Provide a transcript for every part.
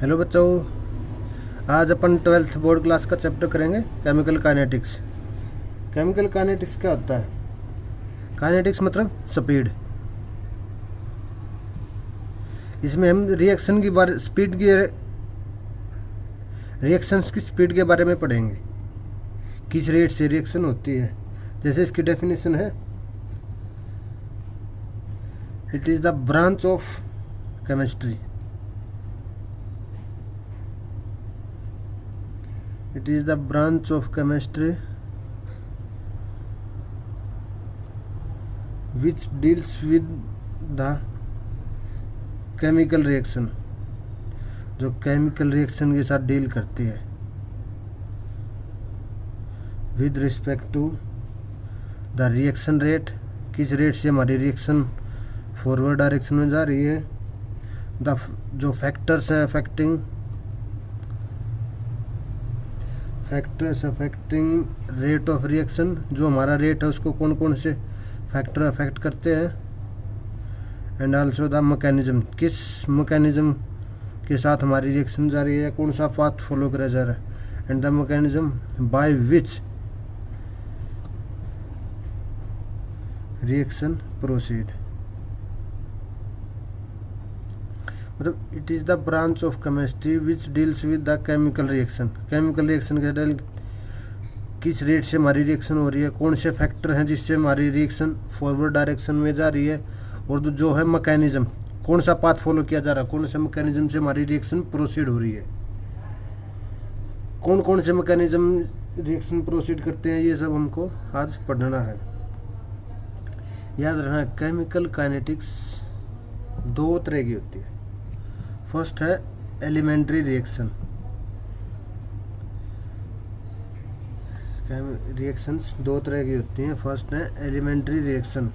Hello बच्चों, आज अपन 12th board class का चैप्टर करेंगे केमिकल काइनेटिक्स। केमिकल काइनेटिक्स क्या होता है? काइनेटिक्स मतलब स्पीड। इसमें हम रिएक्शन की बारे स्पीड की रिएक्शंस की स्पीड के बारे में पढ़ेंगे, किस रेट से रिएक्शन होती है। जैसे इसकी डेफिनेशन है, it is the branch of chemistry. It is the branch of chemistry which deals with the chemical reaction, जो केमिकल रिएक्शन के साथ डील करती है with respect to the reaction rate, किस रेट से हमारी रिएक्शन फॉरवर्ड डायरेक्शन में जा रही है। द जो फैक्टर्स हैं अफेक्टिंग रेट ऑफ रिएक्शन, जो हमारा रेट है उसको कौन कौन से फैक्टर अफेक्ट करते हैं। एंड आल्सो द मैकेनिज्म, किस मैकेनिज्म के साथ हमारी रिएक्शन जा रही है, कौन सा पाथ फॉलो करा जा रहा है। And the mechanism by which reaction proceed, मतलब it is the branch of chemistry which deals with the chemical reaction. Chemical reaction के डील किस रेट से हमारी रिएक्शन हो रही है, कौन से फैक्टर हैं जिससे हमारी रिएक्शन फॉरवर्ड डायरेक्शन में जा रही है, और जो है मैकेनिज्म, कौन सा पाथ फॉलो किया जा रहा है, कौन से मैकेनिज्म से हमारी रिएक्शन प्रोसीड हो रही है, कौन कौन से मैकेनिज्म रिएक्शन प्रोसीड करते हैं, ये सब हमको आज पढ़ना है। याद रखना, केमिकल काइनेटिक्स दो तरह की होती है। फर्स्ट है एलिमेंट्री रिएक्शन। रिएक्शंस दो तरह की होती हैं। फर्स्ट है एलिमेंट्री रिएक्शन।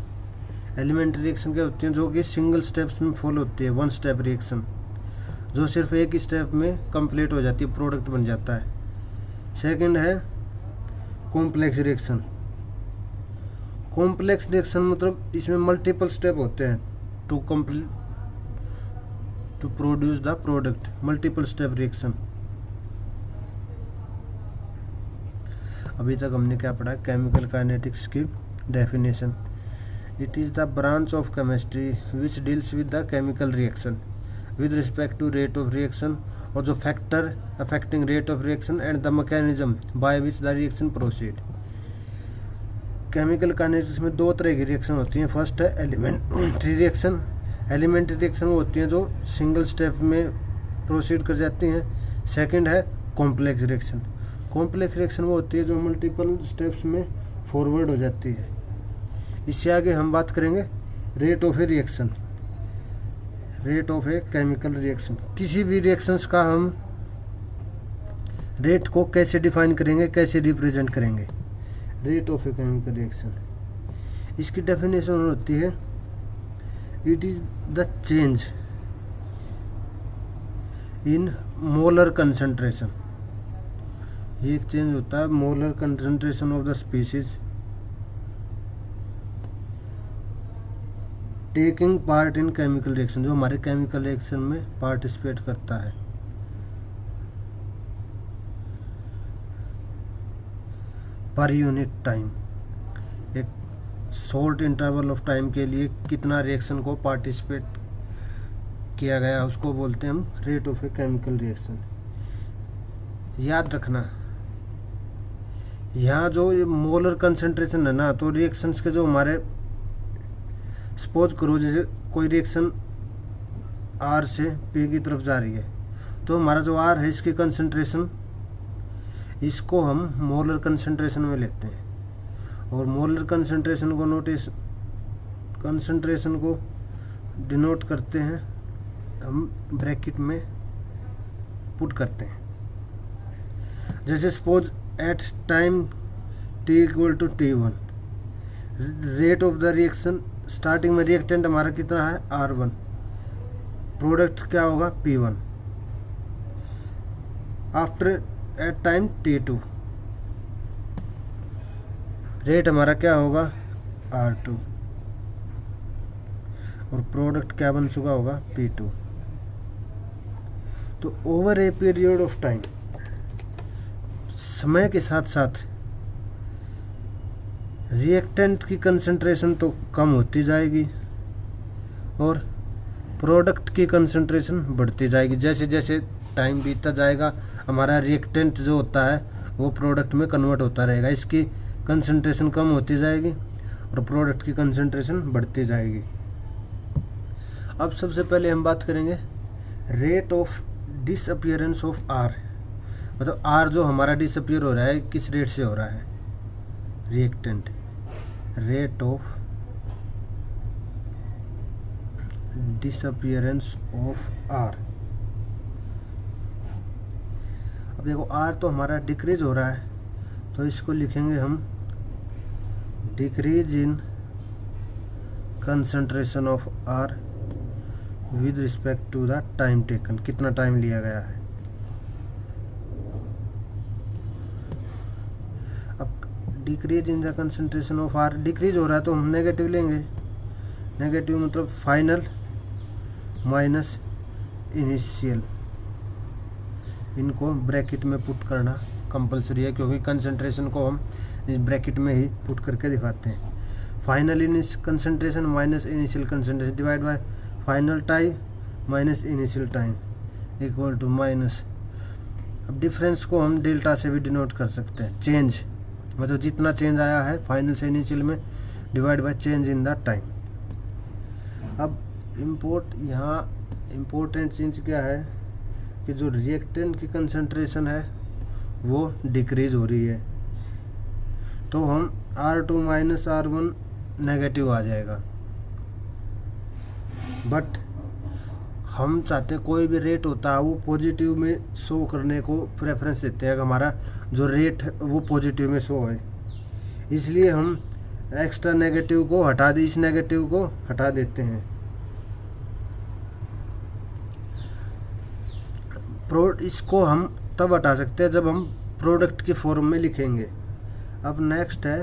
एलिमेंट्री रिएक्शन क्या होती हैं, जो कि सिंगल स्टेप्स में फॉलो होती है, वन स्टेप रिएक्शन, जो सिर्फ एक ही स्टेप में कंप्लीट हो जाती है, प्रोडक्ट बन जाता है। सेकंड है कॉम्प्लेक्स रिएक्शन। कॉम्प्लेक्स रिएक्शन मतलब इसमें मल्टीपल स्टेप होते हैं to produce the product, multiple step reaction. अभी तक हमने क्या पढ़ा, केमिकल काइनेटिक्स की definition. It is the branch of chemistry which deals with the chemical reaction with respect to rate of reaction, और जो factor affecting rate of reaction and the mechanism by which the reaction proceed. केमिकल काइनेटिक्स में दो तरह की reaction होती हैं। फर्स्ट है एलिमेंट्री रिएक्शन। एलिमेंट्री रिएक्शन वो होती हैं जो सिंगल स्टेप में प्रोसीड कर जाती हैं। सेकंड है कॉम्प्लेक्स रिएक्शन। कॉम्प्लेक्स रिएक्शन वो होती है जो मल्टीपल स्टेप्स में फॉरवर्ड हो जाती है। इससे आगे हम बात करेंगे rate of a reaction, rate of a chemical reaction. किसी भी रिएक्शंस का हम रेट को कैसे डिफाइन करेंगे, कैसे रिप्रेजेंट करेंगे। Rate of a chemical reaction, इसकी डेफिनेशन होती है, it is the change in molar concentration. ये एक चेंज होता है molar concentration of the species taking part in chemical reaction, जो हमारे केमिकल रिएक्शन में पार्टिसिपेट करता है। पर यूनिट टाइम, एक शॉर्ट इंटरवल ऑफ टाइम के लिए कितना रिएक्शन को पार्टिसिपेट किया गया, उसको बोलते हैं हम rate of a chemical reaction. याद रखना, यहाँ जो ये मोलर कंसंट्रेशन है ना, तो रिएक्शंस के जो हमारे, सपोज करो जैसे कोई रिएक्शन आर से पी की तरफ जा रही है, तो हमारा जो आर है इसकी कंसंट्रेशन, इसको हम मोलर कंसंट्रेशन में लेते हैं, और मोलर कंसंट्रेशन को डिनोट करते हैं हम ब्रैकेट में पुट करते हैं। जैसे suppose at time t equal to T1, rate of the reaction, starting में रिएक्टेंट हमारा कितना है R1, प्रोडक्ट क्या होगा P1। After eight time T2, rate हमारा क्या होगा R2, और प्रोडक्ट क्या बन चुका होगा P2। तो over a period of time, समय के साथ साथ रिएक्टेंट की कंसंट्रेशन तो कम होती जाएगी और प्रोडक्ट की कंसंट्रेशन बढ़ती जाएगी। जैसे जैसे टाइम बीतता जाएगा हमारा रिएक्टेंट जो होता है वो प्रोडक्ट में कन्वर्ट होता रहेगा, इसकी कंसंट्रेशन कम होती जाएगी और प्रोडक्ट की कंसंट्रेशन बढ़ती जाएगी। अब सबसे पहले हम बात करेंगे rate of disappearance of R, मतलब आर जो हमारा डिसअपियर हो रहा है किस रेट से हो रहा है, reactant rate of disappearance of R. अब देखो आर तो हमारा डिक्रीज हो रहा है तो इसको लिखेंगे हम decrease in concentration of R with respect to the time taken, कितना टाइम लिया गया है। अब decrease in the concentration of R, decrease हो रहा है तो हम नेगेटिव लेंगे, नेगेटिव मतलब फाइनल माइनस इनिशियल, इनको ब्रैकेट में पुट करना कंपलसरी है क्योंकि कंसंट्रेशन को हम इस ब्रैकेट में ही पुट करके दिखाते हैं। Final concentration minus initial concentration divide by final time minus initial time equal to minus, अब डिफरेंस को हम डेल्टा से भी डिनोट कर सकते हैं, चेंज मतलब जितना चेंज आया है फाइनल से इनिशियल में divide by change in the time. अब यहाँ इम्पोर्टेंट चीज़ क्या है कि जो रिएक्टेंट की कंसंट्रेशन है वो डिक्रीज हो रही है तो हम R2 माइनस R1 नेगेटिव आ जाएगा, बट हम चाहते हैं कोई भी रेट होता है वो पॉजिटिव में शो करने को प्रेफरेंस देते हैं कि हमारा जो रेट है वो पॉजिटिव में शो है, इसलिए हम एक्स्ट्रा नेगेटिव को हटा दी, इस नेगेटिव को हटा देते हैं। इसको हम तब हटा सकते हैं जब हम प्रोडक्ट की फॉर्म में लिखेंगे। अब नेक्स्ट है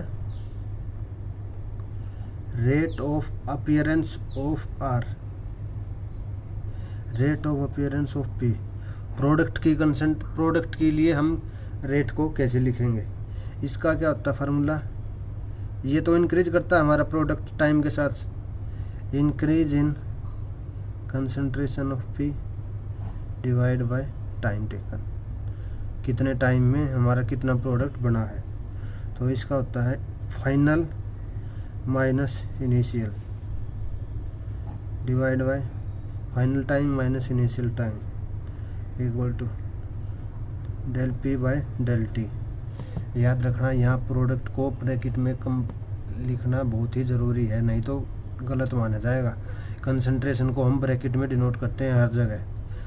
rate of appearance of R, rate of appearance of P, product के लिए हम रेट को कैसे लिखेंगे, इसका क्या होता है फार्मूला, ये तो इंक्रीज करता है हमारा प्रोडक्ट टाइम के साथ, increase in concentration of P divide by time taken, कितने टाइम में हमारा कितना प्रोडक्ट बना है, तो इसका होता है final minus initial divide by final time minus initial time equal to del P by del T. याद रखना यहाँ प्रोडक्ट को ब्रैकेट में कम लिखना बहुत ही ज़रूरी है, नहीं तो गलत माना जाएगा। कंसंट्रेशन को हम ब्रैकेट में डिनोट करते हैं हर जगह,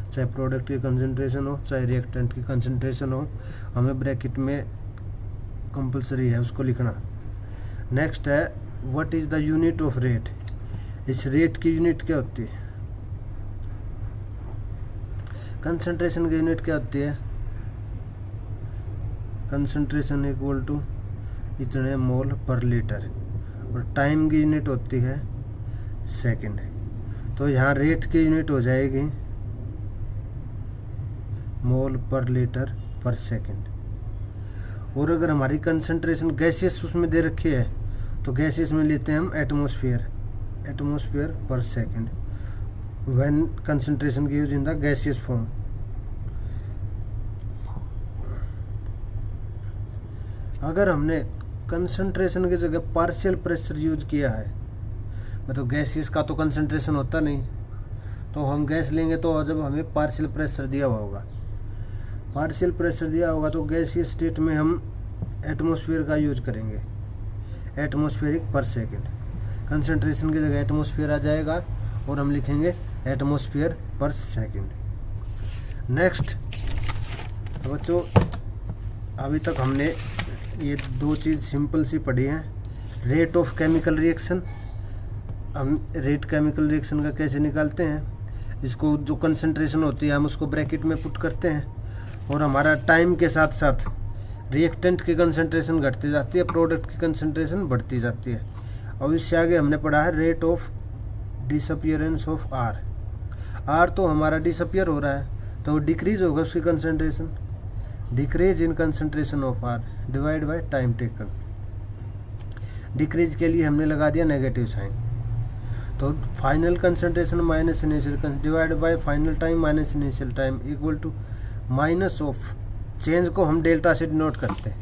चाहे प्रोडक्ट की कंसंट्रेशन हो चाहे रिएक्टेंट की कंसंट्रेशन हो, हमें ब्रैकेट में कंपलसरी है उसको लिखना। नेक्स्ट है what is the unit of rate, इस रेट की यूनिट क्या होती है, कंसंट्रेशन की यूनिट क्या होती है, कंसंट्रेशन इक्वल टू इतने मोल पर लीटर, और टाइम की यूनिट होती है सेकंड, तो यहाँ रेट की यूनिट हो जाएगी मोल पर लीटर पर सेकंड। और अगर हमारी कंसंट्रेशन गैसियस उसमें दे रखी है तो गैसियस में लेते हैं हम एटमॉस्फेयर पर सेकंड व्हेन कंसंट्रेशन की use in the gaseous form. अगर हमने कंसंट्रेशन की जगह पार्शियल प्रेशर यूज किया है, मतलब गैसियस का तो कंसंट्रेशन होता नहीं, तो हम गैस लेंगे तो जब हमें पार्शियल प्रेशर दिया हुआ होगा, पार्शियल प्रेशर दिया होगा तो गैसियस स्टेट में हम एटमॉस्फेयर का यूज करेंगे, एटमॉस्फेरिक पर सेकंड, कंसंट्रेशन की जगह एटमॉस्फेयर आ जाएगा और हम लिखेंगे एटमॉस्फेयर पर सेकंड। नेक्स्ट बच्चों, अभी तक हमने ये दो चीज़ सिंपल सी पढ़ी हैं, रेट ऑफ केमिकल रिएक्शन, हम रेट केमिकल रिएक्शन का कैसे निकालते हैं, इसको जो कंसंट्रेशन होती है हम उसको ब्रैकेट में पुट करते हैं और हमारा टाइम के साथ साथ रिएक्टेंट की कंसंट्रेशन घटती जाती है, प्रोडक्ट की कंसंट्रेशन बढ़ती जाती है। और इससे आगे हमने पढ़ा है rate of disappearance of R, R तो हमारा डिसअपियर हो रहा है तो डिक्रीज होगा उसकी concentration, decrease in concentration of R divide by time taken. Decrease के लिए हमने लगा दिया नेगेटिव साइन, तो final concentration minus initial divide by final time minus initial time equal to minus of, change को हम डेल्टा से डिनोट करते हैं,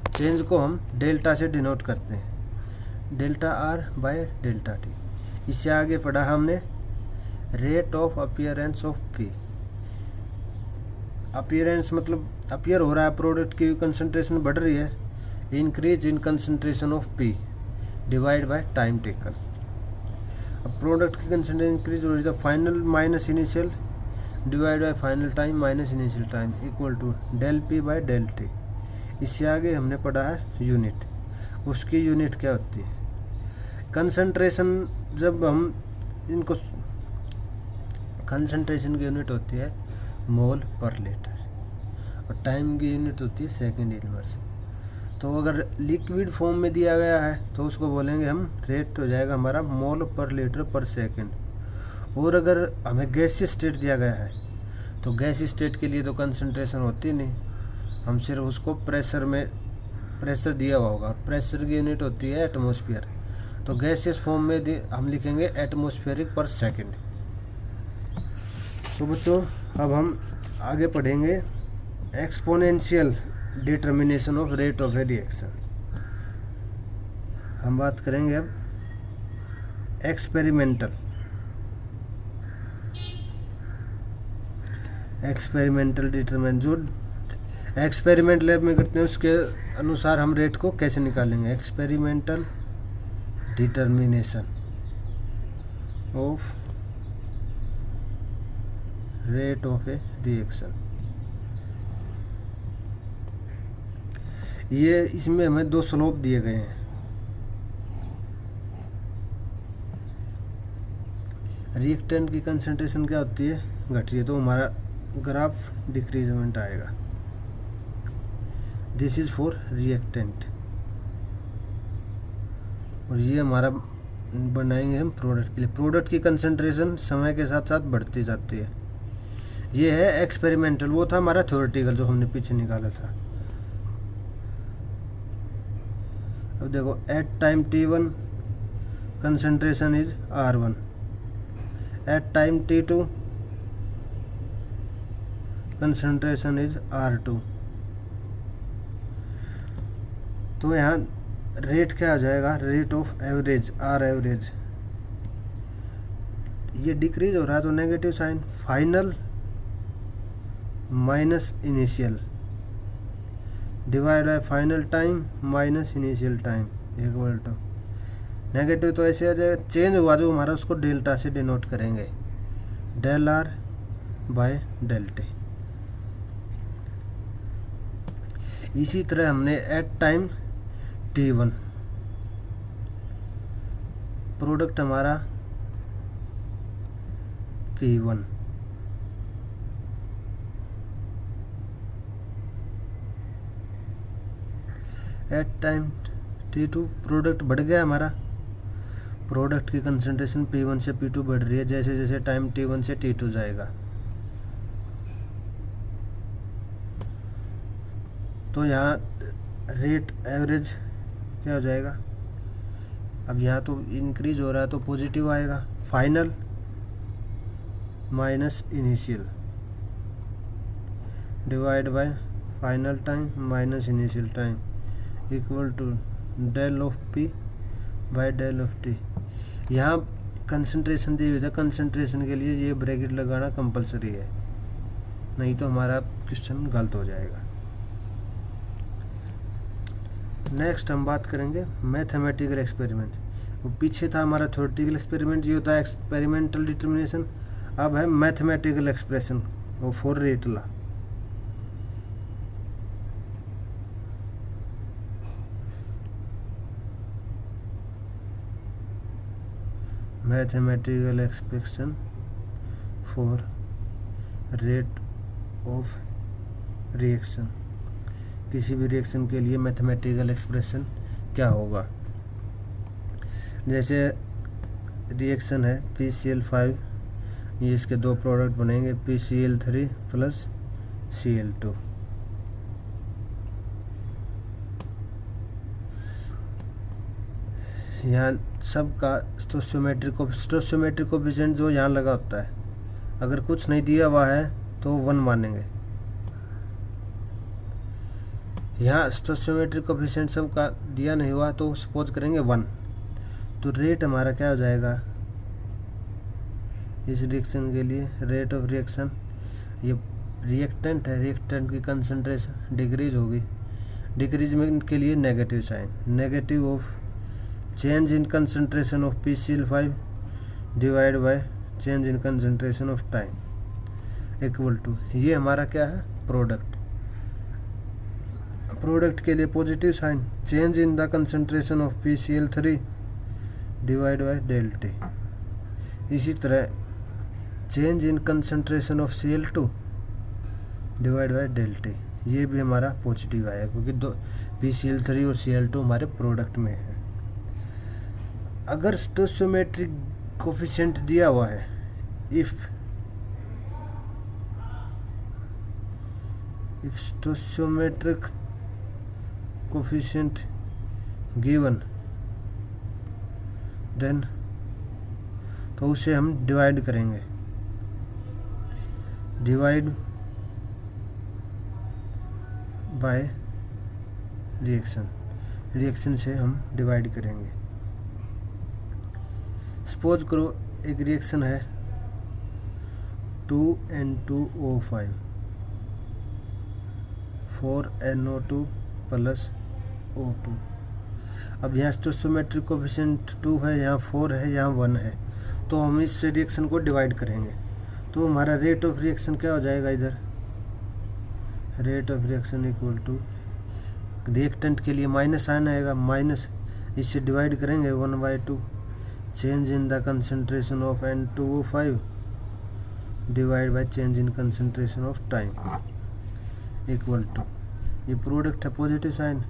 चेंज को हम डेल्टा से डिनोट करते हैं, delta R by delta T. इससे आगे पढ़ा हमने rate of appearance of P. Appearance मतलब अपीयर हो रहा है, प्रोडक्ट की कंसंट्रेशन बढ़ रही है, increase in concentration of P divide by time taken. अब प्रोडक्ट की कंसंट्रेशन इंक्रीज हो रही है, final minus initial divide by final time minus initial time equal to del P by del T. इससे आगे हमने पढ़ा है यूनिट, उसकी यूनिट क्या होती है, कंसंट्रेशन। जब हम इनको, कंसंट्रेशन की यूनिट होती है मोल पर लीटर और टाइम की यूनिट होती है सेकेंड इनवर्स। तो अगर लिक्विड फॉर्म में दिया गया है तो उसको बोलेंगे हम, रेट हो जाएगा हमारा मोल पर लीटर पर सेकेंड। और अगर हमें गैसीय स्टेट दिया गया है तो गैसीय स्टेट के लिए तो कंसंट्रेशन होती नहीं, हम सिर्फ उसको प्रेशर में, प्रेशर दिया हुआ होगा, प्रेशर की यूनिट होती है एटमॉस्फेयर। तो गैसियस फॉर्म में हम लिखेंगे एटमॉस्फेरिक पर सेकेंड। तो बच्चों अब हम आगे पढ़ेंगे exponential determination of rate of a reaction. हम बात करेंगे अब एक्सपेरिमेंटल डिटरमिनेशन, जो एक्सपेरिमेंट लैब में करते हैं उसके अनुसार हम रेट को कैसे निकालेंगे। Experimental determination of rate of a reaction, ये इसमें हमें दो स्लोप दिए गए हैं। रिएक्टेंट की कंसंट्रेशन क्या होती है, घट रही है, तो हमारा ग्राफ डिक्रीजमेंट आएगा। दिस इज फॉर रिएक्टेंट, और ये हमारा बनाएंगे हम प्रोडक्ट के लिए। प्रोडक्ट की कंसंट्रेशन समय के साथ साथ बढ़ती जाती है। ये है एक्सपेरिमेंटल, वो था हमारा थ्योरेटिकल जो हमने पीछे निकाला था। अब देखो at time t1 concentration is R1, at time t2 concentration is R2। तो यहाँ रेट क्या आ जाएगा, rate of average R average. ये डिक्रीज हो रहा है तो negative sign, final minus initial divide by final time minus initial time equal to negative. तो ऐसे आ जाएगा, चेंज हुआ जो हमारा उसको डेल्टा से डिनोट करेंगे, del R by del T. इसी तरह हमने एट टाइम t1 प्रोडक्ट हमारा P1, eight time t2 product बढ़ गया हमारा, प्रोडक्ट की कंसंट्रेशन P1 से P2 बढ़ रही है जैसे जैसे टाइम t1 से t2 जाएगा। तो यहाँ रेट एवरेज क्या हो जाएगा, अब यहाँ तो इंक्रीज हो रहा है तो पॉजिटिव आएगा, final minus initial divide by final time minus initial time equal to del of P by del of T. यहाँ कंसंट्रेशन दी हुई है, कंसंट्रेशन के लिए ये ब्रैकेट लगाना कंपलसरी है, नहीं तो हमारा क्वेश्चन गलत हो जाएगा। नेक्स्ट हम बात करेंगे मैथमेटिकल एक्सपेरिमेंट। वो पीछे था हमारा थ्योरेटिकल एक्सपेरिमेंट, ये होता है एक्सपेरिमेंटल डिटर्मिनेशन। अब है मैथमेटिकल एक्सप्रेशन वो for rate law. Mathematical expression for rate of reaction, किसी भी रिएक्शन के लिए मैथमेटिकल एक्सप्रेशन क्या होगा। जैसे रिएक्शन है PCl5 ये इसके दो प्रोडक्ट बनेंगे PCl3 प्लस Cl2। यहाँ सबका स्टोइचियोमेट्रिक कोफिशिएंट जो यहाँ लगा होता है, अगर कुछ नहीं दिया हुआ है तो 1 मानेंगे। यहाँ स्टोइचियोमेट्रिक कोफिशिएंट सबका दिया नहीं हुआ तो सपोज करेंगे 1। तो रेट हमारा क्या हो जाएगा इस रिएक्शन के लिए, रेट ऑफ रिएक्शन, ये रिएक्टेंट है, रिएक्टेंट की कंसंट्रेशन डिक्रीज होगी, डिक्रीज में के लिए negative sign, negative of change in concentration of PCl5 divide by change in concentration of time equal to, ये हमारा क्या है प्रोडक्ट। प्रोडक्ट के लिए positive sign, change in the concentration of PCl3 divide by del T. इसी तरह change in concentration of Cl2 divide by del T, ये भी हमारा पॉजिटिव आया क्योंकि दो PCl3 और Cl2 हमारे प्रोडक्ट में है। अगर स्टोइचियोमेट्रिक कोफिशिएंट दिया हुआ है, इफ स्टोइचियोमेट्रिक कोफिशिएंट गिवन देन, तो उसे हम डिवाइड करेंगे, डिवाइड बाय रिएक्शन, रिएक्शन से हम डिवाइड करेंगे। सपोज करो एक रिएक्शन है 2N2O5 4NO2 प्लस O2। अब यहाँ स्टोइचियोमेट्रिक कोफिशिएंट 2 है, यहाँ 4 है, यहाँ 1 है, तो हम इस रिएक्शन को डिवाइड करेंगे। तो हमारा रेट ऑफ रिएक्शन क्या हो जाएगा इधर, rate of reaction equal to, reactant के लिए माइनस साइन आएगा, माइनस, इससे डिवाइड करेंगे 1/2 change in the concentration of N2O5 divide by change in concentration of time equal to, ये प्रोडक्ट है पॉजिटिव साइन,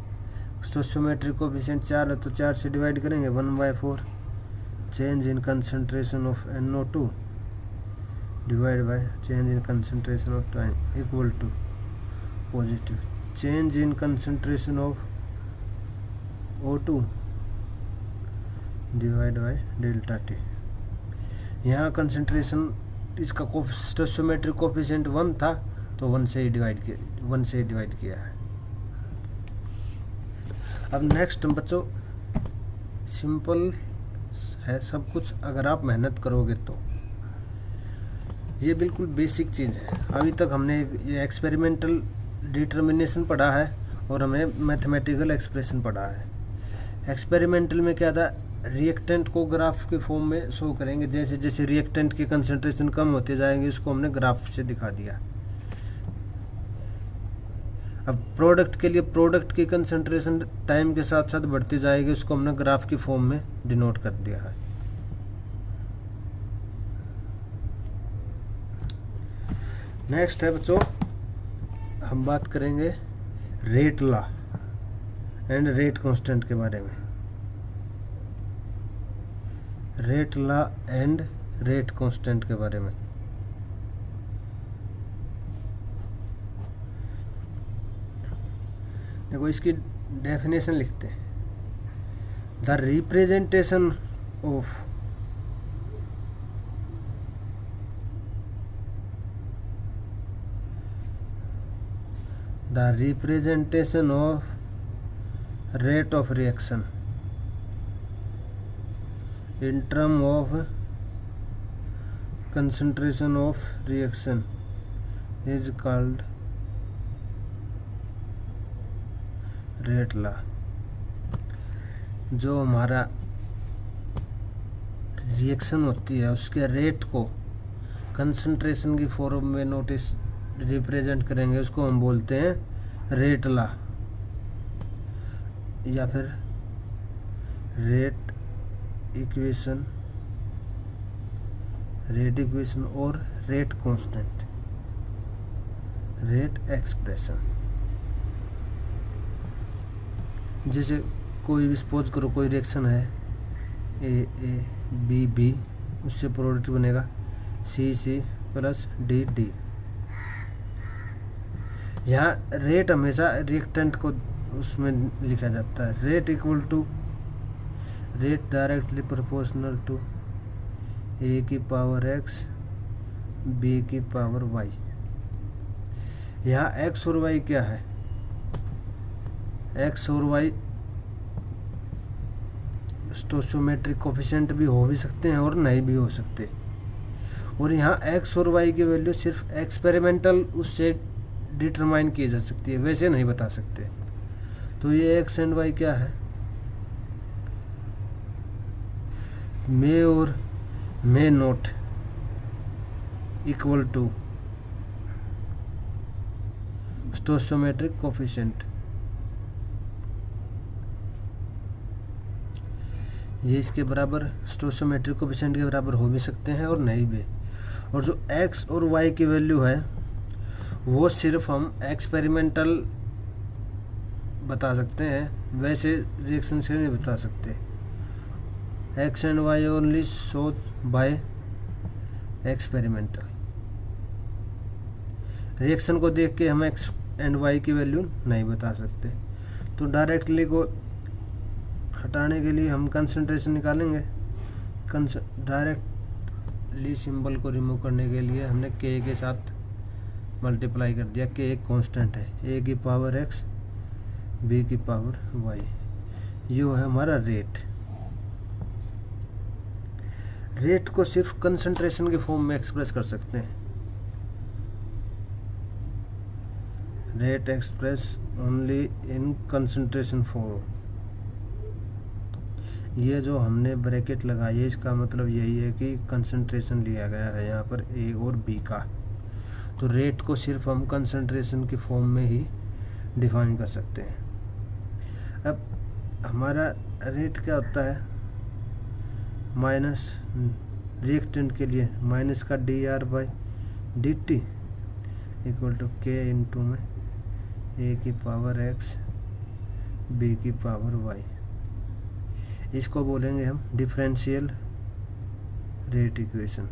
स्टोइचियोमेट्रिक कोफिशिएंट 4 है तो 4 से डिवाइड करेंगे 1/4 change in concentration of NO2 divide by change in concentration of time equal to positive change in concentration of O2 divide by delta T. यहाँ concentration इसका स्टोइचियोमेट्रिक coefficient 1 था तो 1 से ही divide किया है। अब नेक्स्ट बच्चों सिंपल है सब कुछ, अगर आप मेहनत करोगे तो ये बिल्कुल बेसिक चीज़ है। अभी तक हमने ये एक्सपेरिमेंटल डिटर्मिनेशन पढ़ा है और हमने मैथमेटिकल एक्सप्रेशन पढ़ा है। एक्सपेरिमेंटल में क्या था, रिएक्टेंट को ग्राफ के फॉर्म में शो करेंगे, जैसे जैसे रिएक्टेंट की कंसंट्रेशन कम होते जाएंगे उसको हमने ग्राफ से दिखा दिया। अब प्रोडक्ट के लिए प्रोडक्ट की कंसंट्रेशन टाइम के साथ साथ बढ़ती जाएगी, उसको हमने ग्राफ की फॉर्म में डिनोट कर दिया है। नेक्स्ट है बच्चों, हम बात करेंगे rate law and rate constant के बारे में। Rate law and rate constant के बारे में। देखो इसकी डेफिनेशन लिखते हैं, the representation of rate of reaction in term of concentration of reaction is called rate law. जो हमारा रिएक्शन होती है उसके रेट को कंसंट्रेशन की फॉर्म में नोटिस रिप्रेजेंट करेंगे, उसको हम बोलते हैं रेट लॉ या फिर रेट इक्वेशन और रेट कांस्टेंट, रेट एक्सप्रेशन। जैसे कोई भी सपोज करो कोई रिएक्शन है ए बी बी, उससे प्रोडक्ट बनेगा CC प्लस DD। यहाँ रेट हमेशा रिएक्टेंट को उसमें लिखा जाता है। Rate equal to rate directly proportional to A की पावर X B की पावर Y। यहाँ X और Y क्या है? X और Y स्टोइचोमेट्रिक कोफिशिएंट भी हो भी सकते हैं और नहीं भी हो सकते। और यहाँ X और Y की वैल्यू सिर्फ एक्सपेरिमेंटल उससे डिटरमाइन की जा सकती है, वैसे नहीं बता सकते। तो ये X एंड Y क्या है? मे और may not equal to stoichiometric coefficient. ये इसके बराबर स्टोइचोमेट्रिक कोफिशिएंट के बराबर हो भी सकते हैं और नहीं भी। और जो X और Y की वैल्यू है वो सिर्फ हम एक्सपेरिमेंटल बता सकते हैं, वैसे रिएक्शन से नहीं बता सकते। X and Y only show by experimental. Reaction को देख के हम X एंड Y की वैल्यू नहीं बता सकते। तो डायरेक्टली को हटाने के लिए हम कंसंट्रेशन निकालेंगे। डायरेक्टली सिंबल को रिमूव करने के लिए हमने K के साथ मल्टीप्लाई कर दिया। K एक कांस्टेंट है, A की पावर X B की पावर Y। ये है हमारा रेट। रेट को सिर्फ कंसंट्रेशन के फॉर्म में एक्सप्रेस कर सकते हैं। Rate express only in concentration form. ये जो हमने ब्रैकेट लगाई है इसका मतलब यही है कि कंसंट्रेशन लिया गया है यहाँ पर A और B का। तो रेट को सिर्फ हम कंसंट्रेशन की फॉर्म में ही डिफाइन कर सकते हैं। अब हमारा रेट क्या होता है? माइनस रिएक्टेंट के लिए माइनस का dR/dt equal to K into में A की पावर X B की पावर Y। इसको बोलेंगे हम differential rate equation.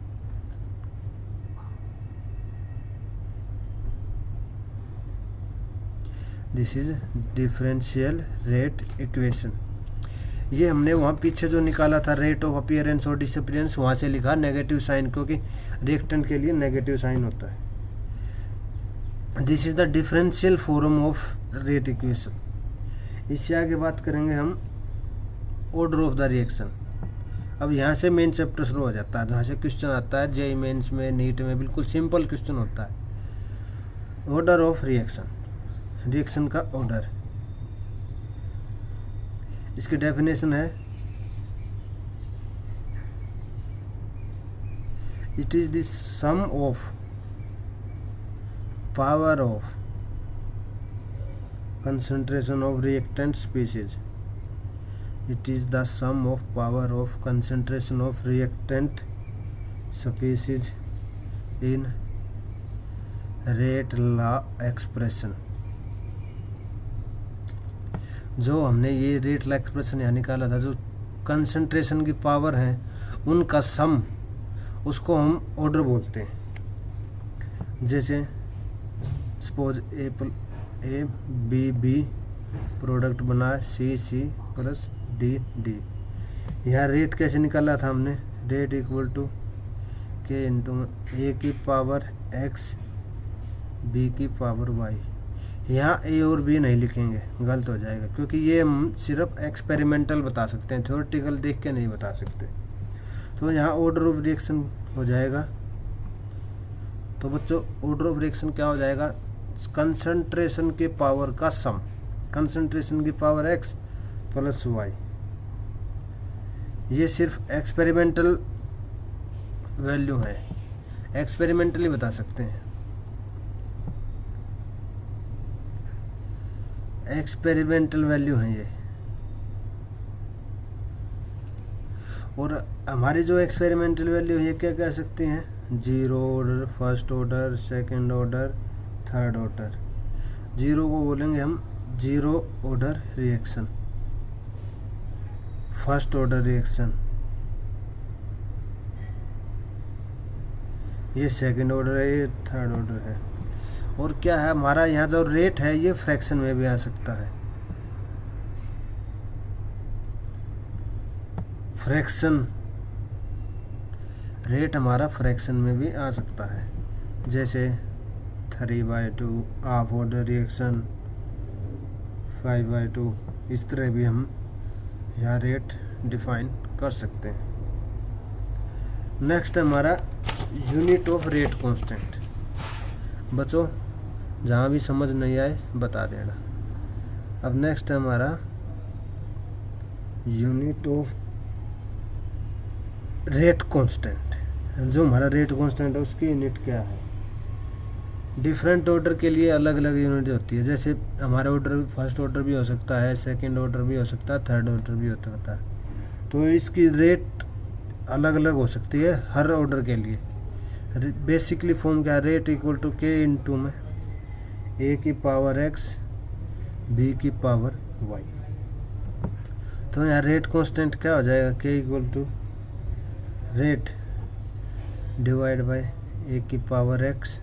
This is differential rate equation. ये हमने वहाँ पीछे जो निकाला था रेट ऑफ अपीयरेंस और डिसअपीयरेंस, वहाँ से लिखा नेगेटिव साइन, क्योंकि रिएक्टेंट के लिए नेगेटिव साइन होता है। This is the differential form of rate equation. इससे आगे बात करेंगे हम ऑर्डर ऑफ द रिएक्शन। अब यहाँ से मेन चैप्टर शुरू हो जाता है, जहाँ से क्वेश्चन आता है जेईई मेंस में, नीट में, बिल्कुल सिंपल क्वेश्चन होता है। ऑर्डर ऑफ रिएक्शन, रिएक्शन का ऑर्डर। इसकी डेफिनेशन है it is the sum of power of concentration of reactant species. It is the sum of power of concentration of reactant species in rate law expression. जो हमने ये rate law expression यहाँ निकाला था, जो concentration की power है उनका सम, उसको हम ऑर्डर बोलते हैं। जैसे suppose A B B product बना सी प्लस डी। यहाँ रेट कैसे निकाला था हमने? Rate equal to K into A की पावर एक्स बी की पावर वाई। यहाँ ए और बी नहीं लिखेंगे, गलत हो जाएगा, क्योंकि ये हम सिर्फ एक्सपेरिमेंटल बता सकते हैं, थ्योरेटिकल देख के नहीं बता सकते। तो यहाँ ऑर्डर ऑफ रिएक्शन हो जाएगा। तो बच्चों ऑर्डर ऑफ रिएक्शन क्या हो जाएगा? कंसंट्रेशन के पावर का सम, कंसंट्रेशन की पावर एक्स प्लस वाई। ये सिर्फ एक्सपेरिमेंटल वैल्यू है, एक्सपेरिमेंटली बता सकते हैं। एक्सपेरिमेंटल वैल्यू है ये। और हमारी जो एक्सपेरिमेंटल वैल्यू है ये क्या कह सकते हैं? Zero order, first order, second order, third order. Zero को बोलेंगे हम zero order reaction, first order reaction, ये सेकंड ऑर्डर है, ये थर्ड ऑर्डर है। और क्या है हमारा यहाँ जो रेट है ये फ्रैक्शन में भी आ सकता है, फ्रैक्शन रेट हमारा फ्रैक्शन में भी आ सकता है, जैसे 3/2, हाफ ऑर्डर रिएक्शन 5/2, इस तरह भी हम यहाँ रेट डिफाइन कर सकते हैं। नेक्स्ट हमारा यूनिट ऑफ रेट कांस्टेंट। बच्चों जहाँ भी समझ नहीं आए बता देना। अब नेक्स्ट है हमारा यूनिट ऑफ रेट कांस्टेंट। जो हमारा रेट कांस्टेंट है उसकी यूनिट क्या है। डिफरेंट ऑर्डर के लिए अलग अलग यूनिट होती है, जैसे हमारा ऑर्डर फर्स्ट ऑर्डर भी हो सकता है, सेकंड ऑर्डर भी हो सकता है, थर्ड ऑर्डर भी हो सकता है। तो इसकी रेट अलग अलग हो सकती है हर ऑर्डर के लिए। बेसिकली फॉर्म क्या है, rate equal to K into में ए की पावर एक्स बी की पावर वाई। तो यहाँ रेट कांस्टेंट क्या हो जाएगा, K equal to rate divide by A की पावर एक्स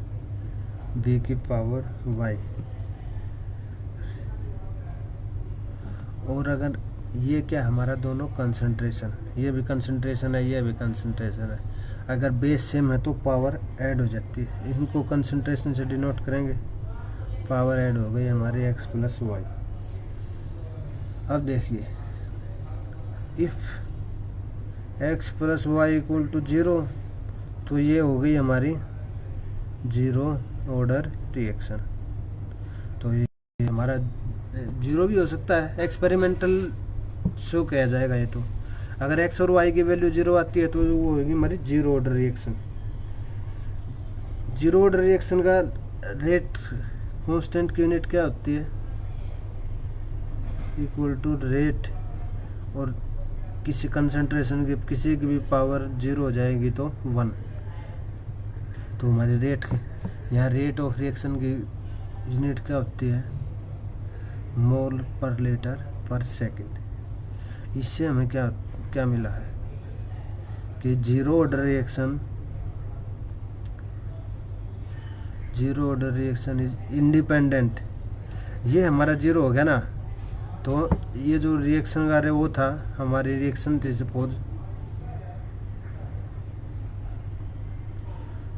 बी की पावर वाई। और अगर ये क्या हमारा दोनों कंसंट्रेशन, ये भी कंसंट्रेशन है, ये भी कंसंट्रेशन है, अगर बेस सेम है तो पावर ऐड हो जाती है। इनको कंसंट्रेशन से डिनोट करेंगे, पावर ऐड हो गई हमारी एक्स प्लस वाई। अब देखिए if X plus Y equal to 0, तो ये हो गई हमारी जीरो ऑर्डर रिएक्शन। तो ये हमारा जीरो भी हो सकता है, एक्सपेरिमेंटल शो किया जाएगा ये। तो अगर एक्स और वाई की वैल्यू 0 आती है तो वो होगी हमारी zero order reaction. Zero order reaction का रेट कांस्टेंट की यूनिट क्या होती है, इक्वल टू रेट, और किसी कंसंट्रेशन की किसी की भी पावर 0 हो जाएगी तो 1। तो हमारी रेट यहाँ रेट ऑफ रिएक्शन की यूनिट क्या होती है, मोल पर लीटर पर सेकंड। इससे हमें क्या क्या मिला है कि zero order reaction is independent. ये हमारा जीरो हो गया ना, तो ये जो रिएक्शन का वो था हमारी रिएक्शन थी सपोज,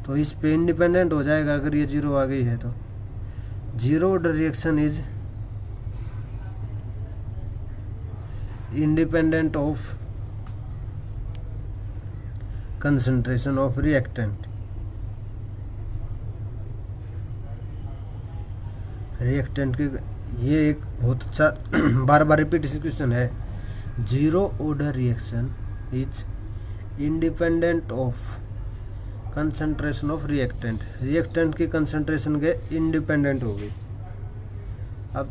तो इस पे इंडिपेंडेंट हो जाएगा अगर ये जीरो आ गई है। तो zero order reaction is independent of concentration of reactant. Reactant के ये एक बहुत अच्छा बार बार रिपीट क्वेश्चन है। Zero order reaction is independent of concentration of reactant. Reactant की कंसंट्रेशन के इंडिपेंडेंट हो गई। अब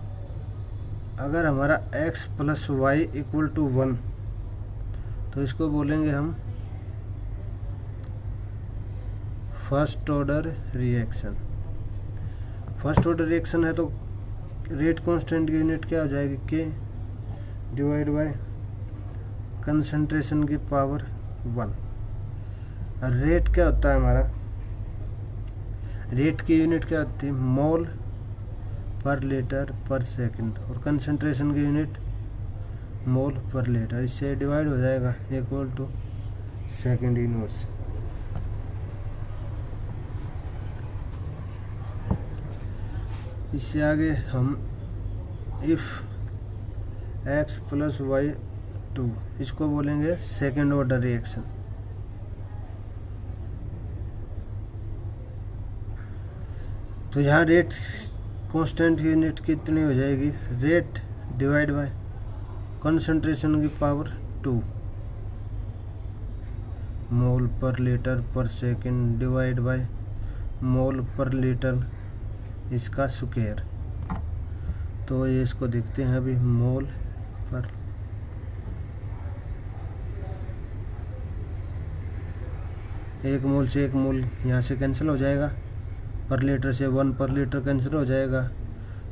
अगर हमारा x plus Y equal to 1, तो इसको बोलेंगे हम first order reaction. First order reaction है तो रेट कांस्टेंट की यूनिट क्या हो जाएगी, के डिवाइड बाय कंसंट्रेशन की पावर 1। रेट क्या होता है हमारा, रेट की यूनिट क्या होती है, मोल पर लीटर पर सेकंड, और कंसंट्रेशन की यूनिट मोल पर लीटर। इससे डिवाइड हो जाएगा इक्वल टू सेकंड इनवर्स। इससे आगे हम इफ एक्स प्लस वाई 2, इसको बोलेंगे सेकंड ऑर्डर रिएक्शन। तो यहाँ रेट कांस्टेंट यूनिट कितनी हो जाएगी, रेट डिवाइड बाय कंसंट्रेशन की पावर 2, मोल पर लीटर पर सेकंड डिवाइड बाय मोल पर लीटर इसका स्क्वायर। तो ये इसको देखते हैं अभी, मोल पर एक मोल से एक मोल यहाँ से कैंसिल हो जाएगा, पर लीटर से 1 पर लीटर कैंसिल हो जाएगा।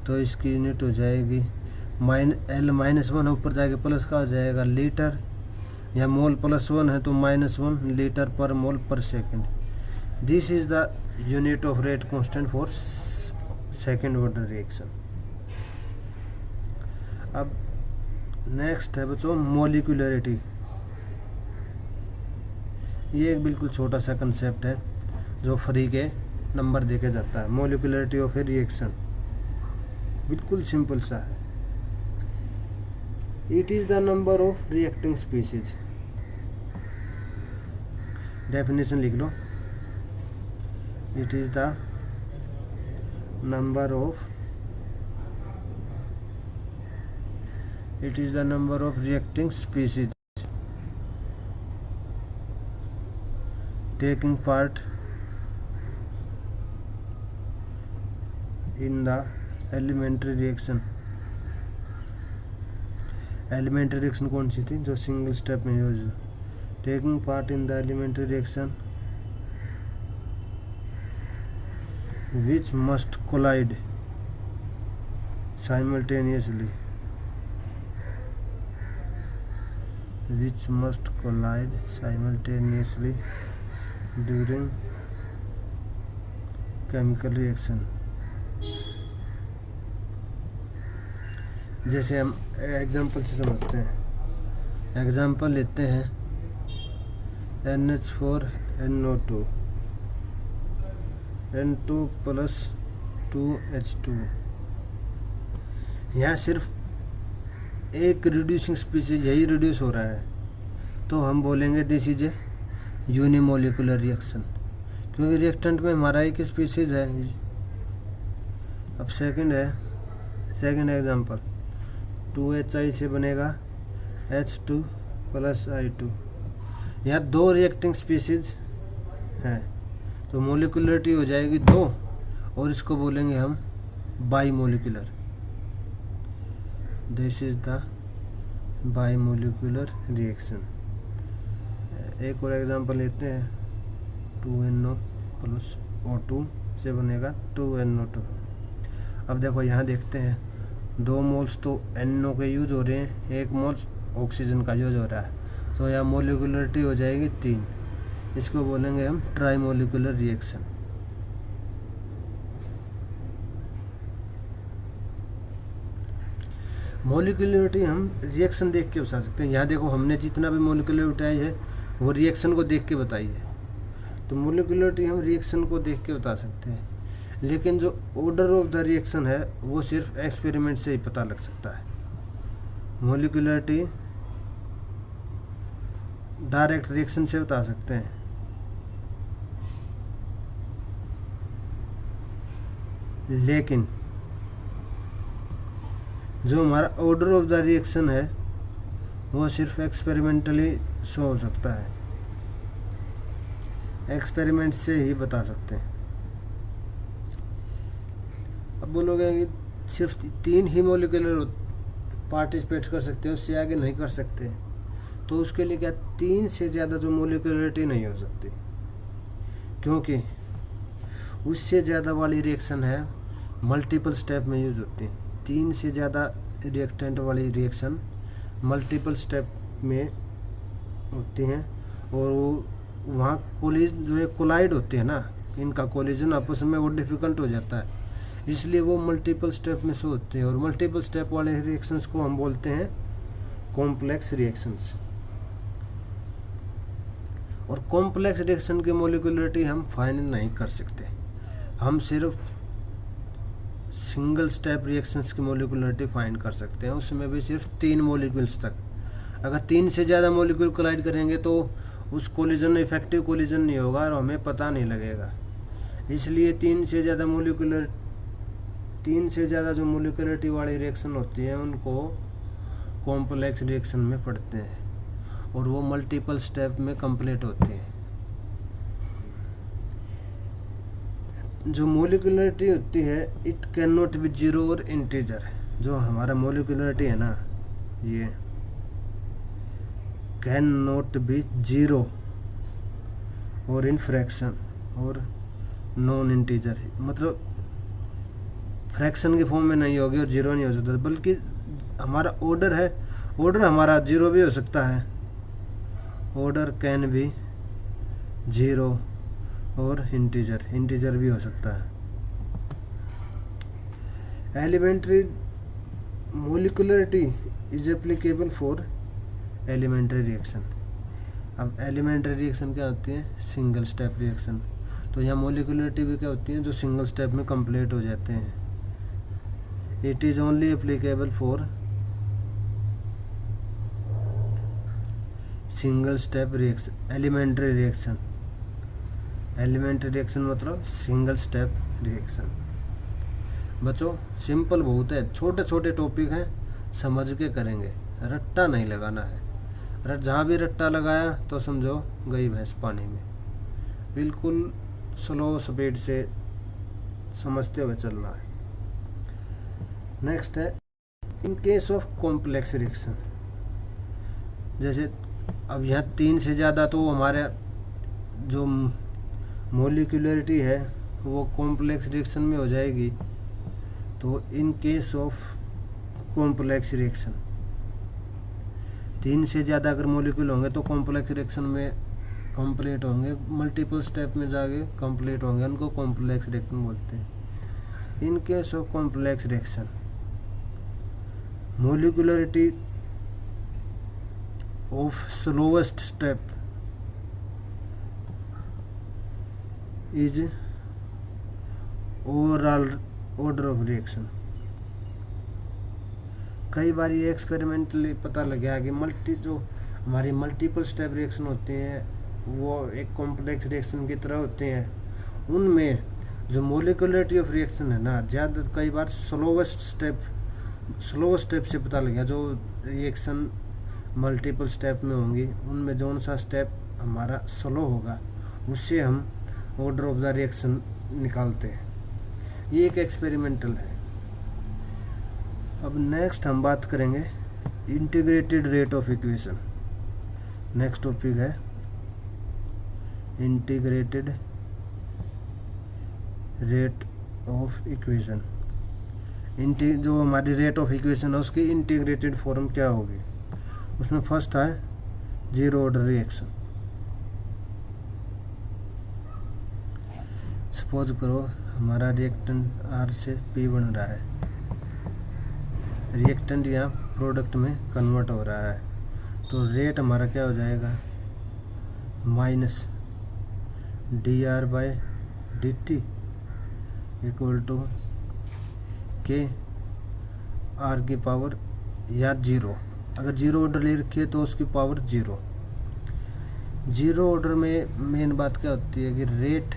तो इसकी यूनिट हो जाएगी L -1 ऊपर जाके प्लस का हो जाएगा लीटर, या मोल +1 है तो -1 लीटर पर मोल पर second. This is the unit of rate constant for second order reaction. अब नेक्स्ट है बच्चों मोलिकुलरिटी। ये एक बिल्कुल छोटा सा कंसेप्ट है जो फ्री के नंबर देके जाता है। मोलिकुलरिटी ऑफ ए रिएक्शन बिल्कुल सिंपल सा है। It is the number of reacting species. Definition लिख लो। It is the number of reacting species taking part in the elementary reaction। Elementary reaction कौन सी थी जो सिंगल स्टेप में use. Taking part in the elementary reaction which must collide simultaneously during chemical reaction। जैसे हम example से समझते हैं। एग्जांपल लेते हैं NH4NO2 N2 + 2H2। यहाँ सिर्फ एक रिड्यूसिंग स्पीसीज यही रिड्यूस हो रहा है, तो हम बोलेंगे this is a unimolecular reaction, क्योंकि रिएक्टेंट में हमारा एक स्पीसीज है। अब सेकंड एग्जांपल 2HI से बनेगा H2 + I2। यहाँ दो रिएक्टिंग स्पीसीज हैं तो मोलिकुलरिटी हो जाएगी 2 और इसको बोलेंगे हम bimolecular. This is the bimolecular reaction. एक और एग्जांपल लेते हैं 2NO + O2 से बनेगा 2NO2। अब देखो यहाँ देखते हैं 2 मोल्स तो NO के यूज हो रहे हैं, 1 मोल्स ऑक्सीजन का यूज हो रहा है, तो यहाँ मोलिकुलरिटी हो जाएगी 3। इसको बोलेंगे हम ट्राईमोलिकुलर रिएक्शन। मोलिकुलरिटी हम रिएक्शन देख के बता सकते हैं। यहाँ देखो हमने जितना भी मोलिकुलरिटी आई है वो रिएक्शन को देख के बताई है, तो मोलिकुलरिटी हम रिएक्शन को देख के बता सकते हैं। लेकिन जो ऑर्डर ऑफ द रिएक्शन है वो सिर्फ एक्सपेरिमेंट से ही पता लग सकता है। मोलिकुलरिटी डायरेक्ट रिएक्शन से बता सकते हैं, लेकिन जो हमारा ऑर्डर ऑफ द रिएक्शन है वो सिर्फ एक्सपेरिमेंटली शो हो सकता है, एक्सपेरिमेंट से ही बता सकते हैं। अब बोलोगे कि सिर्फ 3 ही मोलिकुलर पार्टिसिपेट कर सकते हैं, उससे आगे नहीं कर सकते, तो उसके लिए क्या 3 से ज़्यादा जो मोलिकुलरिटी नहीं हो सकती, क्योंकि उससे ज़्यादा वाली रिएक्शन है मल्टीपल स्टेप में यूज होती है। 3 से ज़्यादा रिएक्टेंट वाली रिएक्शन मल्टीपल स्टेप में होती हैं, और वो वहाँ जो है कोलाइड होते हैं ना, इनका कोलिजन आपस में वो डिफ़िकल्ट हो जाता है, इसलिए वो मल्टीपल स्टेप में से होते हैं। और मल्टीपल स्टेप वाले रिएक्शंस को हम बोलते हैं कॉम्प्लेक्स रिएक्शंस। और कॉम्प्लेक्स रिएक्शन की मोलिकुलरिटी हम फाइंड नहीं कर सकते, हम सिर्फ सिंगल स्टेप रिएक्शंस की मोलिकुलरिटी फाइंड कर सकते हैं, उसमें भी सिर्फ 3 मोलिक्यूल्स तक। अगर 3 से ज़्यादा मोलिक्यूल कोलाइड करेंगे तो उस कोलिजन इफेक्टिव कोलिजन नहीं होगा और हमें पता नहीं लगेगा। इसलिए 3 से ज़्यादा जो मोलिकुलरिटी वाली रिएक्शन होती है उनको कॉम्प्लेक्स रिएक्शन में पढ़ते हैं, और वो मल्टीपल स्टेप में कंप्लीट होती है। जो मोलिकुलरिटी होती है इट कैन नॉट बी 0 और इंटीजर। जो हमारा मोलिकुलरिटी है ना, ये कैन नॉट बी 0 और इन फ्रैक्शन और नॉन इंटीजर, मतलब फ्रैक्शन के फॉर्म में नहीं होगी और 0 नहीं हो सकता, बल्कि हमारा ऑर्डर है, ऑर्डर हमारा 0 भी हो सकता है। ऑर्डर कैन बी 0 और इंटीजर भी हो सकता है। Elementary molecularity is applicable for elementary reaction. अब एलिमेंट्री रिएक्शन क्या होती है? Single step reaction. तो यहाँ मोलिकुलरिटी भी क्या होती है? जो सिंगल स्टेप में कंप्लीट हो जाते हैं। It is only applicable for single step reaction, elementary reaction. Elementary reaction मतलब सिंगल स्टेप रिएक्शन। बच्चों सिंपल बहुत है, छोटे छोटे टॉपिक हैं, समझ के करेंगे, रट्टा नहीं लगाना है। जहाँ भी रट्टा लगाया तो समझो गई भैंस पानी में। बिल्कुल स्लो स्पीड से समझते हुए चलना है। नेक्स्ट है in case of complex reaction. जैसे अब यहाँ 3 से ज़्यादा तो हमारे जो मोलिकुलरिटी है वो कॉम्प्लेक्स रिएक्शन में हो जाएगी। तो in case of complex reaction 3 से ज़्यादा अगर मोलिक्यूल होंगे तो कॉम्प्लेक्स रिएक्शन में कंप्लीट होंगे, मल्टीपल स्टेप में जाके कंप्लीट होंगे, उनको कॉम्प्लेक्स रिएक्शन बोलते हैं। In case of complex reaction molecularity of slowest step is overall order of reaction. कई बार ये एक्सपेरिमेंटली पता लग गया कि जो हमारी मल्टीपल स्टेप रिएक्शन होती हैं वो एक कॉम्प्लेक्स रिएक्शन की तरह होते हैं। उनमें जो मोलिकुलरिटी ऑफ रिएक्शन है ना, ज़्यादा कई बार स्लोवेस्ट स्टेप से पता लग गया। जो रिएक्शन मल्टीपल स्टेप में होंगी उनमें जौन सा स्टेप हमारा स्लो होगा उससे हम ऑर्डर ऑफ द रिएक्शन निकालते हैं। ये एक एक्सपेरिमेंटल है। अब नेक्स्ट हम बात करेंगे integrated rate of equation. Next topic है इंटीग्रेटेड रेट ऑफ इक्वेशन। जो हमारी रेट ऑफ इक्वेशन है उसकी इंटीग्रेटेड फॉर्म क्या होगी? उसमें फर्स्ट है जीरो ऑर्डर रिएक्शन। सपोज करो हमारा रिएक्टेंट R से P बन रहा है, रिएक्टेंट यहाँ प्रोडक्ट में कन्वर्ट हो रहा है, तो रेट हमारा क्या हो जाएगा? माइनस dR/dt इक्वल टू के R की पावर या 0। अगर 0 ऑर्डर ले रखी है तो उसकी पावर 0। 0 ऑर्डर में मेन बात क्या होती है कि रेट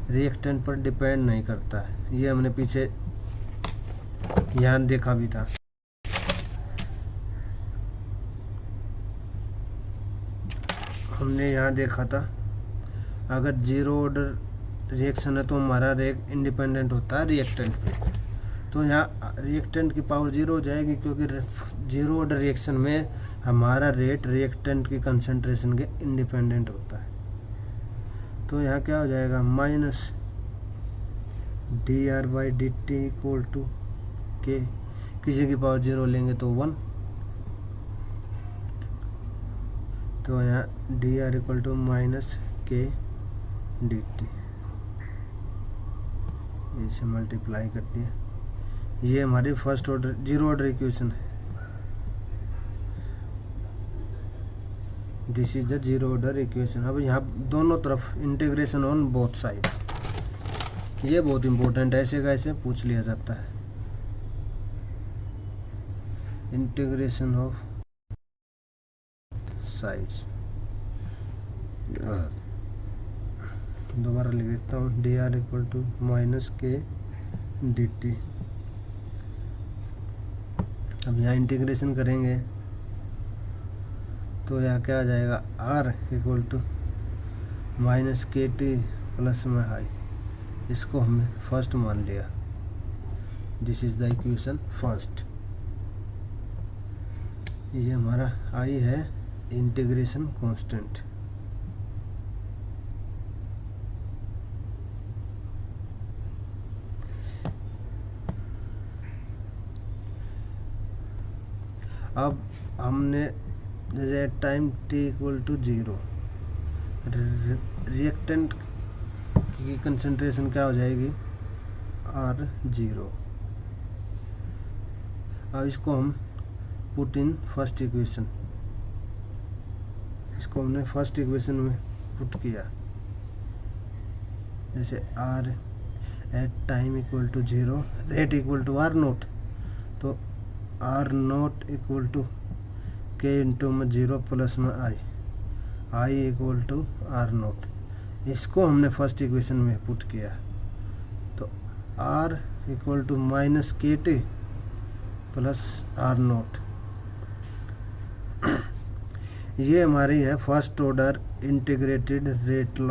रिएक्टेंट पर डिपेंड नहीं करता है। ये हमने पीछे यहाँ देखा भी था। हमने यहाँ देखा था अगर 0 ऑर्डर रिएक्शन है तो हमारा रेट इंडिपेंडेंट होता है रिएक्टेंट पे। तो यहाँ रिएक्टेंट की पावर 0 हो जाएगी क्योंकि 0 ऑर्डर रिएक्शन में हमारा रेट रिएक्टेंट की कंसंट्रेशन के इंडिपेंडेंट होता है। तो यहाँ क्या हो जाएगा? माइनस dR/dt इक्वल टू के, किसी की पावर 0 लेंगे तो 1। तो यहाँ dR इक्वल टू माइनस के dt इसे मल्टीप्लाई करती है। ये हमारी फर्स्ट ऑर्डर 0 ऑर्डर इक्वेशन है। This is the 0 order equation. अब यहाँ दोनों तरफ इंटीग्रेशन ऑन बोथ साइड्स, ये बहुत इंपॉर्टेंट है, ऐसे कैसे पूछ लिया जाता है। इंटीग्रेशन ऑफ साइड्स, दोबारा लिख देता हूँ, dR इक्वल टू माइनस के dt। अब यहाँ इंटीग्रेशन करेंगे तो यहाँ क्या आ जाएगा? R equal to minus k t plus में हाई, इसको हमने फर्स्ट मान लिया। This is the equation first. ये हमारा आई है इंटीग्रेशन कांस्टेंट। अब हमने जैसे time t equal to 0 reactant की कंसंट्रेशन क्या हो जाएगी, R0। अब इसको हम पुट इन फर्स्ट इक्वेशन, इसको हमने फर्स्ट इक्वेशन में पुट किया, जैसे R at time equal to 0, rate equal to R0, तो R0 equal to K into में 0 प्लस में I इक्वल टू R0। इसको हमने फर्स्ट इक्वेशन में पुट किया, तो R equal to minus KT plus R0। ये हमारी है first order integrated rate law.